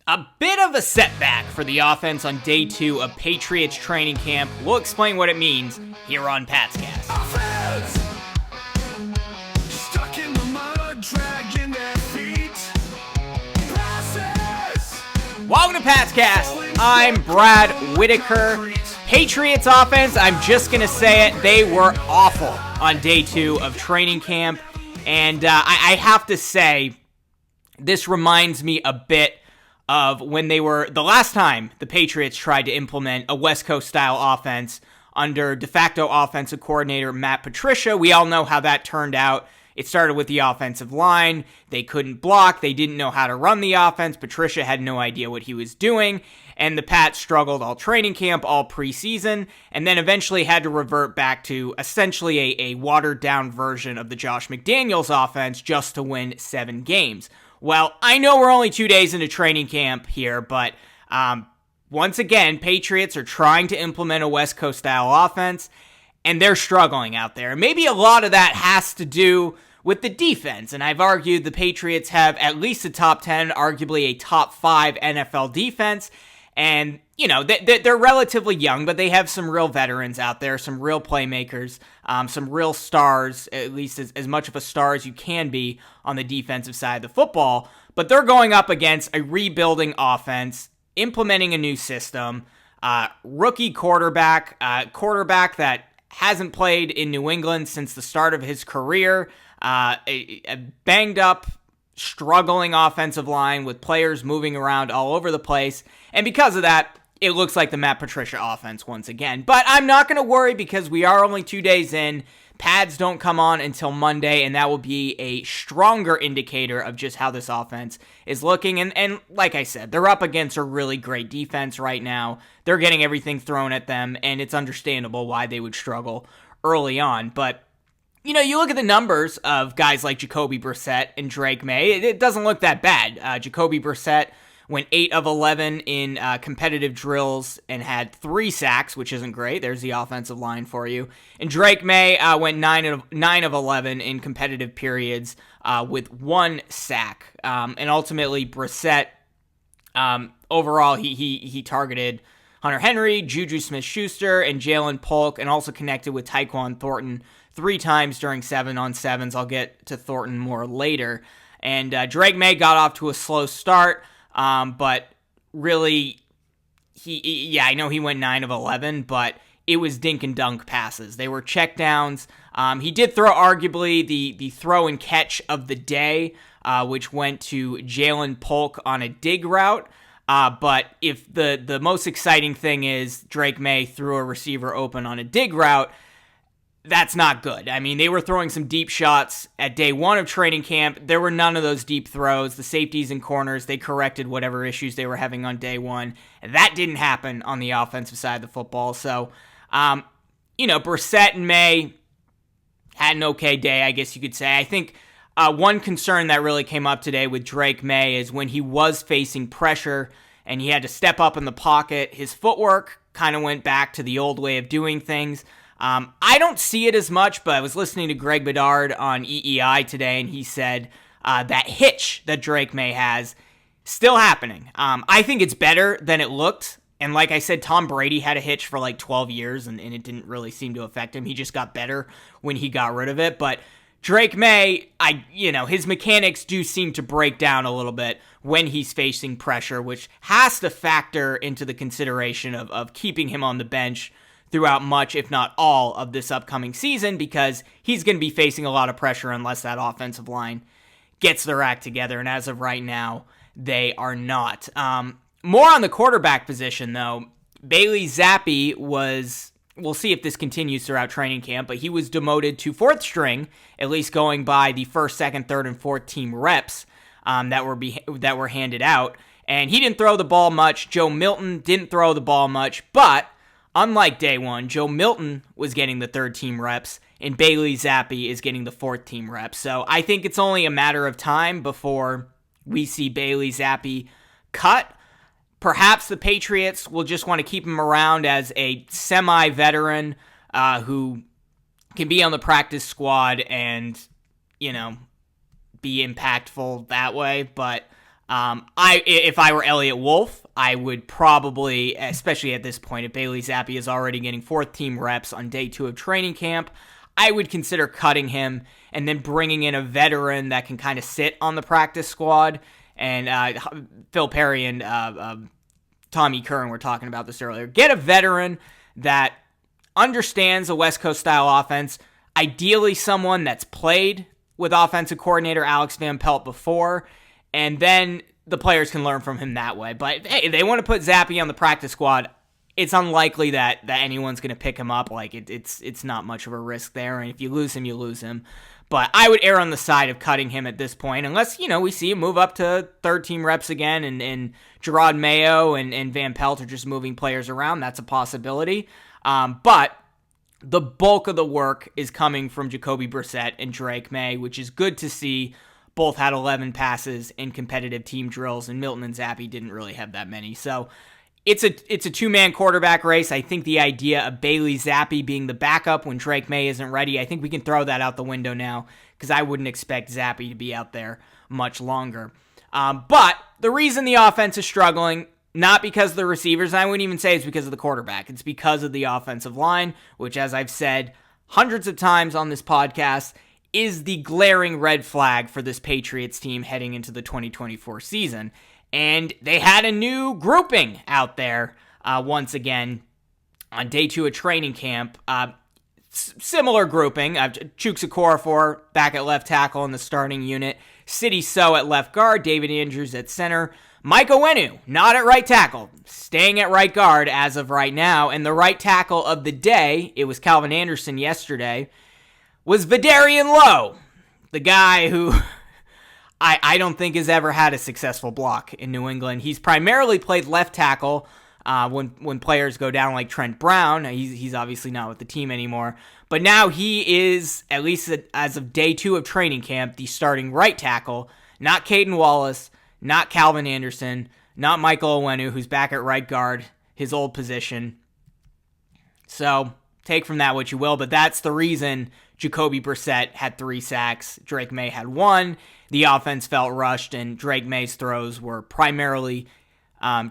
A bit of a setback for the offense on day 2 of Patriots Training Camp. We'll explain what it means here on PatsCast. Offense! Stuck in the mud, dragging their feet. Passes! Welcome to PatsCast. I'm Brad Whitaker. Patriots offense, I'm just going to say it, they were awful on day 2 of training camp. And I have to say, this reminds me a bit of when the last time the Patriots tried to implement a West Coast style offense under de facto offensive coordinator Matt Patricia. We all know how that turned out. It started with the offensive line. They couldn't block. They didn't know how to run the offense. Patricia had no idea what he was doing. And the Pats struggled all training camp, all preseason, and then eventually had to revert back to essentially a watered-down version of the Josh McDaniels offense just to win 7 games. Well, I know we're only 2 days into training camp here, but once again, Patriots are trying to implement a West Coast-style offense, and they're struggling out there. Maybe a lot of that has to do with the defense, and I've argued the Patriots have at least a top 10, arguably a top 5 NFL defense, and, you know, they're relatively young, but they have some real veterans out there, some real playmakers, some real stars, at least as much of a star as you can be on the defensive side of the football. But they're going up against a rebuilding offense, implementing a new system, rookie quarterback that hasn't played in New England since the start of his career, a banged up, struggling offensive line with players moving around all over the place. And because of that, it looks like the Matt Patricia offense once again. But I'm not going to worry because we are only 2 days in. Pads don't come on until Monday, and that will be a stronger indicator of just how this offense is looking. And like I said, they're up against a really great defense right now. They're getting everything thrown at them, and it's understandable why they would struggle early on. But you know, you look at the numbers of guys like Jacoby Brissett and Drake May, it doesn't look that bad. Jacoby Brissett went 8 of 11 in competitive drills and had 3 sacks, which isn't great. There's the offensive line for you. And Drake May went 9 of 11 in competitive periods with 1 sack. And ultimately, Brissett, overall, he targeted Hunter Henry, Juju Smith-Schuster, and Jalen Polk, and also connected with Tyquan Thornton 3 times during 7-on-7s. I'll get to Thornton more later. And Drake May got off to a slow start, but really, I know he went 9 of 11, but it was dink and dunk passes. They were check downs. He did throw arguably the throw and catch of the day, which went to Jalen Polk on a dig route. But if the most exciting thing is Drake May threw a receiver open on a dig route, that's not good. I mean, they were throwing some deep shots at day 1 of training camp. There were none of those deep throws. The safeties and corners, they corrected whatever issues they were having on day 1. And that didn't happen on the offensive side of the football. So, Brissett and May had an okay day, I guess you could say. I think one concern that really came up today with Drake May is when he was facing pressure and he had to step up in the pocket, his footwork kind of went back to the old way of doing things. I don't see it as much, but I was listening to Greg Bedard on EEI today, and he said that hitch that Drake May has still happening. I think it's better than it looked, and like I said, Tom Brady had a hitch for like 12 years, and it didn't really seem to affect him. He just got better when he got rid of it, but Drake May, his mechanics do seem to break down a little bit when he's facing pressure, which has to factor into the consideration of keeping him on the bench throughout much, if not all, of this upcoming season, because he's going to be facing a lot of pressure unless that offensive line gets their act together, and as of right now, they are not. More on the quarterback position, though. Bailey Zappe we'll see if this continues throughout training camp, but he was demoted to 4th string, at least going by the 1st, 2nd, 3rd, and 4th team reps that were handed out, and he didn't throw the ball much. Joe Milton didn't throw the ball much, but unlike day 1, Joe Milton was getting the 3rd team reps, and Bailey Zappe is getting the 4th team reps. So I think it's only a matter of time before we see Bailey Zappe cut. Perhaps the Patriots will just want to keep him around as a semi-veteran who can be on the practice squad and, be impactful that way. But If I were Elliott Wolf, I would probably, especially at this point, if Bailey Zappe is already getting fourth team reps on day 2 of training camp, I would consider cutting him and then bringing in a veteran that can kind of sit on the practice squad. And Phil Perry and Tommy Curran were talking about this earlier. Get a veteran that understands a West Coast style offense, ideally someone that's played with offensive coordinator Alex Van Pelt before, and then the players can learn from him that way. But hey, if they want to put Zappe on the practice squad, it's unlikely that anyone's going to pick him up. Like it's not much of a risk there, and if you lose him, you lose him. But I would err on the side of cutting him at this point, unless, we see him move up to third team reps again, and Gerard Mayo and Van Pelt are just moving players around. That's a possibility. But the bulk of the work is coming from Jacoby Brissett and Drake May, which is good to see. Both had 11 passes in competitive team drills, and Milton and Zappe didn't really have that many. So it's a two-man quarterback race. I think the idea of Bailey Zappe being the backup when Drake May isn't ready, I think we can throw that out the window now, because I wouldn't expect Zappe to be out there much longer. But the reason the offense is struggling, not because of the receivers, and I wouldn't even say it's because of the quarterback. It's because of the offensive line, which, as I've said hundreds of times on this podcast, is the glaring red flag for this Patriots team heading into the 2024 season. And they had a new grouping out there once again on day 2 of training camp. Similar grouping. Chuksa Okorafor back at left tackle in the starting unit. Sidy Sow at left guard. David Andrews at center. Mike Onwenu, not at right tackle, staying at right guard as of right now. And the right tackle of the day, it was Calvin Anderson yesterday, was Vidarian Lowe, the guy who I don't think has ever had a successful block in New England. He's primarily played left tackle when players go down like Trent Brown. He's obviously not with the team anymore. But now he is, at least as of day 2 of training camp, the starting right tackle. Not Caden Wallace, not Calvin Anderson, not Michael Onwenu, who's back at right guard, his old position. So take from that what you will, but that's the reason Jacoby Brissett had 3 sacks. Drake May had 1. The offense felt rushed, and Drake May's throws were primarily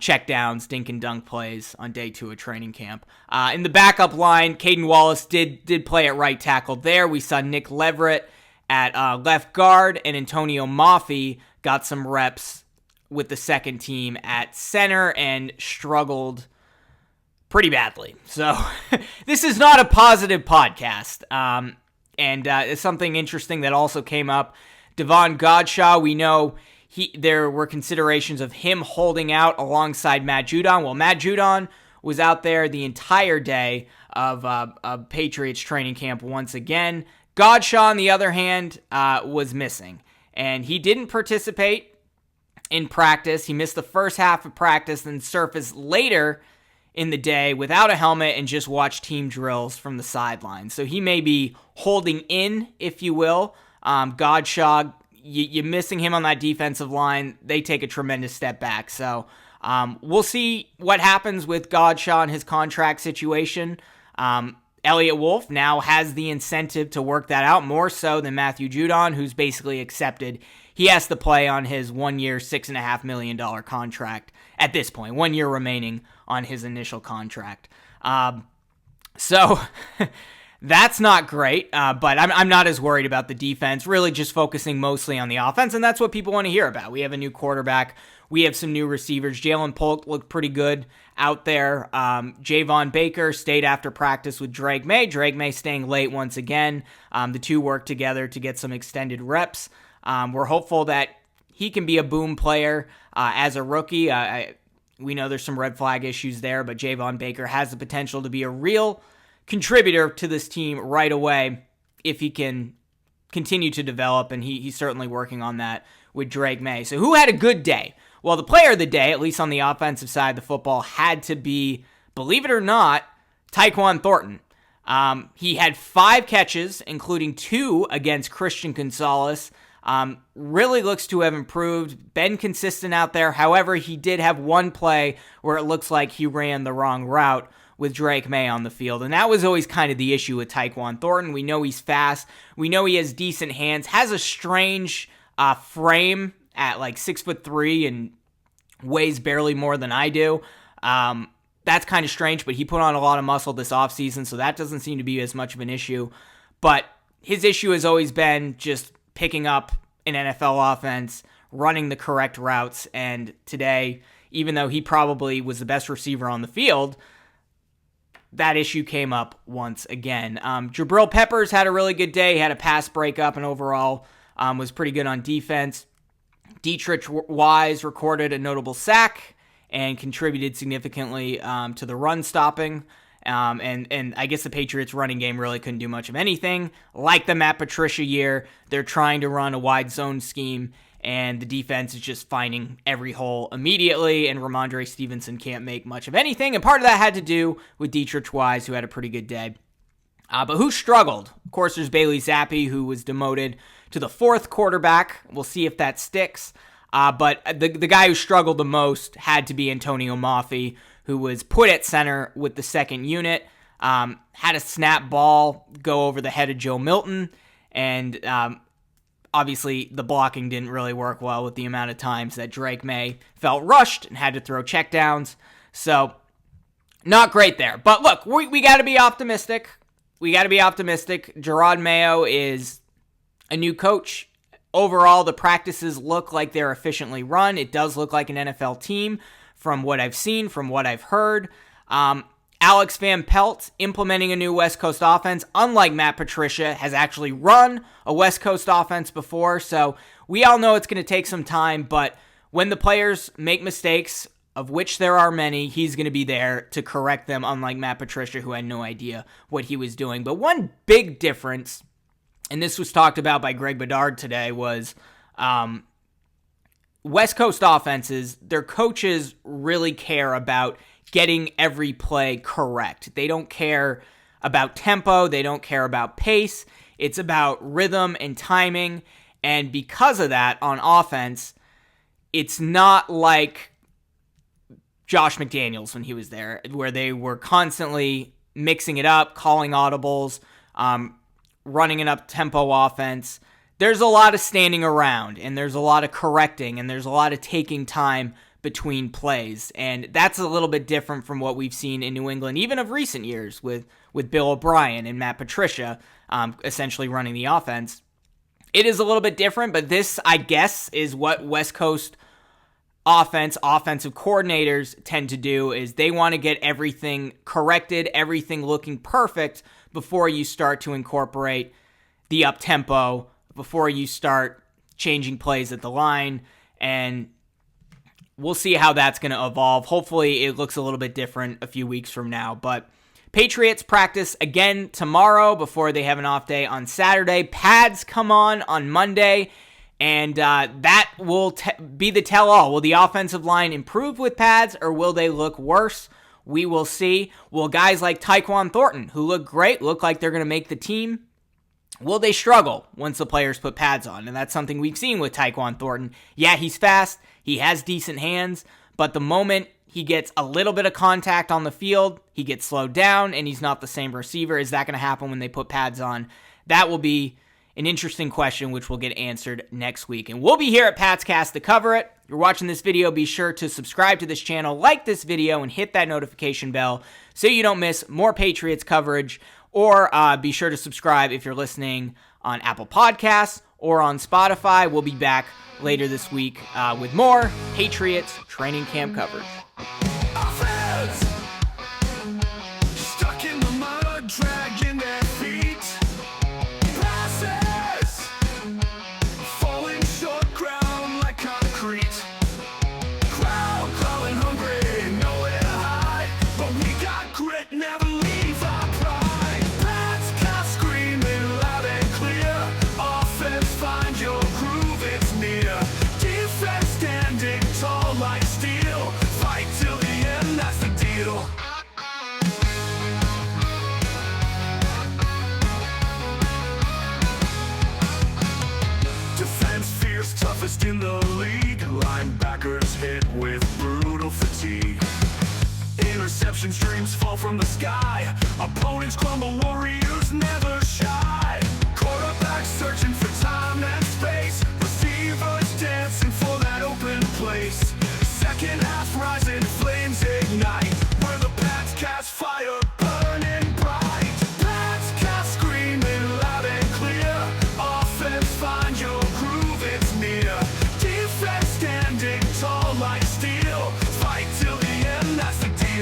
check downs, dink and dunk plays on day 2 of training camp. In the backup line, Caden Wallace did play at right tackle there. We saw Nick Leverett at left guard, and Antonio Maffei got some reps with the second team at center and struggled pretty badly. So this is not a positive podcast. And it's something interesting that also came up. Devon Godshaw, we know there were considerations of him holding out alongside Matt Judon. Well, Matt Judon was out there the entire day of Patriots training camp once again. Godshaw, on the other hand, was missing. And he didn't participate in practice. He missed the first half of practice, then surfaced later in the day without a helmet and just watched team drills from the sidelines. So he may be holding in, if you will. Godshaw, you're missing him on that defensive line. They take a tremendous step back. So we'll see what happens with Godshaw and his contract situation. Elliott Wolf now has the incentive to work that out more so than Matthew Judon, who's basically accepted he has to play on his 1 year, $6.5 million contract at this point. 1 year remaining on his initial contract. So that's not great, but I'm not as worried about the defense, really just focusing mostly on the offense, and that's what people want to hear about. We have a new quarterback. We have some new receivers. Jalen Polk looked pretty good out there. Javon Baker stayed after practice with Drake May. Drake May staying late once again. The two worked together to get some extended reps. We're hopeful that he can be a boom player as a rookie. We know there's some red flag issues there, but Javon Baker has the potential to be a real contributor to this team right away if he can continue to develop, and he's certainly working on that with Drake May. So who had a good day? Well, the player of the day, at least on the offensive side of the football, had to be, believe it or not, Tyquan Thornton. He had 5 catches, including 2 against Christian Gonzalez. Really looks to have improved, been consistent out there. However, he did have one play where it looks like he ran the wrong route with Drake May on the field, and that was always kind of the issue with Tyquan Thornton. We know he's fast. We know he has decent hands, has a strange frame at like 6'3" and weighs barely more than I do. That's kind of strange, but he put on a lot of muscle this offseason, so that doesn't seem to be as much of an issue. But his issue has always been just picking up an NFL offense, running the correct routes, and today, even though he probably was the best receiver on the field, that issue came up once again. Jabril Peppers had a really good day. He had a pass breakup and overall was pretty good on defense. Dietrich Wise recorded a notable sack and contributed significantly to the run stopping. And I guess the Patriots running game really couldn't do much of anything. Like the Matt Patricia year, they're trying to run a wide zone scheme, and the defense is just finding every hole immediately, and Ramondre Stevenson can't make much of anything. And part of that had to do with Dietrich Wise, who had a pretty good day. But who struggled? Of course, there's Bailey Zappe, who was demoted to the fourth quarterback. We'll see if that sticks. But the guy who struggled the most had to be Antonio Mafi, who was put at center with the second unit, had a snap ball go over the head of Joe Milton, and obviously the blocking didn't really work well with the amount of times that Drake May felt rushed and had to throw checkdowns. So, not great there. But look, we got to be optimistic. Gerard Mayo is a new coach. Overall, the practices look like they're efficiently run. It does look like an NFL team from what I've seen, from what I've heard. Alex Van Pelt implementing a new West Coast offense, unlike Matt Patricia, has actually run a West Coast offense before. So we all know it's going to take some time, but when the players make mistakes, of which there are many, he's going to be there to correct them, unlike Matt Patricia, who had no idea what he was doing. But one big difference, and this was talked about by Greg Bedard today, was West Coast offenses, their coaches really care about getting every play correct. They don't care about tempo. They don't care about pace. It's about rhythm and timing. And because of that, on offense, it's not like Josh McDaniels when he was there, where they were constantly mixing it up, calling audibles, running an up-tempo offense. There's a lot of standing around, and there's a lot of correcting, and there's a lot of taking time between plays. And that's a little bit different from what we've seen in New England, even of recent years, with Bill O'Brien and Matt Patricia essentially running the offense. It is a little bit different, but this, I guess, is what West Coast offensive coordinators tend to do, is they want to get everything corrected, everything looking perfect before you start to incorporate the up-tempo, before you start changing plays at the line, and we'll see how that's going to evolve. Hopefully it looks a little bit different a few weeks from now, but Patriots practice again tomorrow before they have an off day on Saturday. Pads come on Monday, and that will be the tell-all. Will the offensive line improve with pads, or will they look worse? We will see. Will guys like Tyquan Thornton, who look great, look like they're going to make the team? Will they struggle once the players put pads on? And that's something we've seen with Tyquan Thornton. Yeah, he's fast. He has decent hands. But the moment he gets a little bit of contact on the field, he gets slowed down, and he's not the same receiver. Is that going to happen when they put pads on? That will be an interesting question, which will get answered next week. And we'll be here at PatsCast to cover it. If you're watching this video, be sure to subscribe to this channel, like this video, and hit that notification bell so you don't miss more Patriots coverage. Or be sure to subscribe if you're listening on Apple Podcasts or on Spotify. We'll be back later this week with more Patriots training camp coverage. Offense! Stuck in the mud, dragging their feet. Passes! Falling short ground like concrete. Crowd calling hungry, nowhere to hide. But we got grit, never leave our pride. PatsCast screaming loud and clear. Offense, find your groove, it's near. Defense standing tall like steel. Fight till the end, that's the deal. Defense fierce, toughest in the league. Linebackers hit with brutal fatigue. Interception streams fall from the sky. Opponents crumble, warriors never shy. Quarterbacks searching for time and space. Receivers dancing for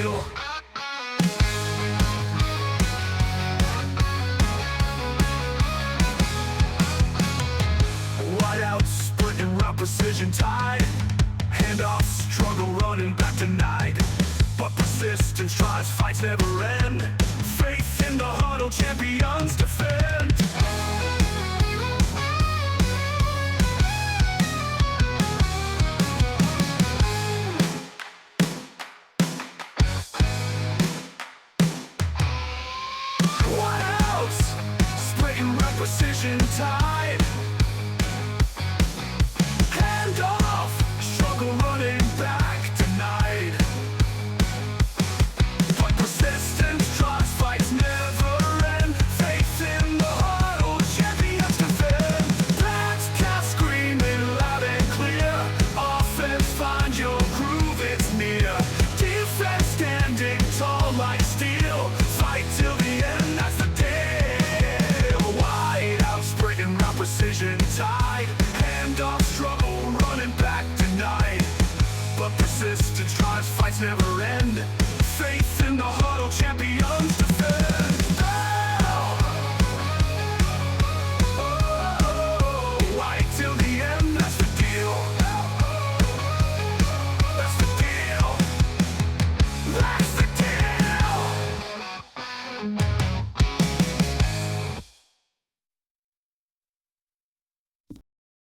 steel. Wideouts, sprinting round precision tied. Handoff, struggle, running back denied. But persistence tries, fights never end. Faith in the huddle, champions defend. Wideouts, splitting round precision tied. Handoff, struggle, running back denied. But persistence tries, fights never end. Faith in the huddle, champions defend. PatsCast screaming loud and clear. Offense, find your groove, it's near. Defense standing tall like steel. Fight till the end, that's the deal. Wide out, sprinting round precision tied. Handoff, struggle, running back denied. But persistence drives, fights never end.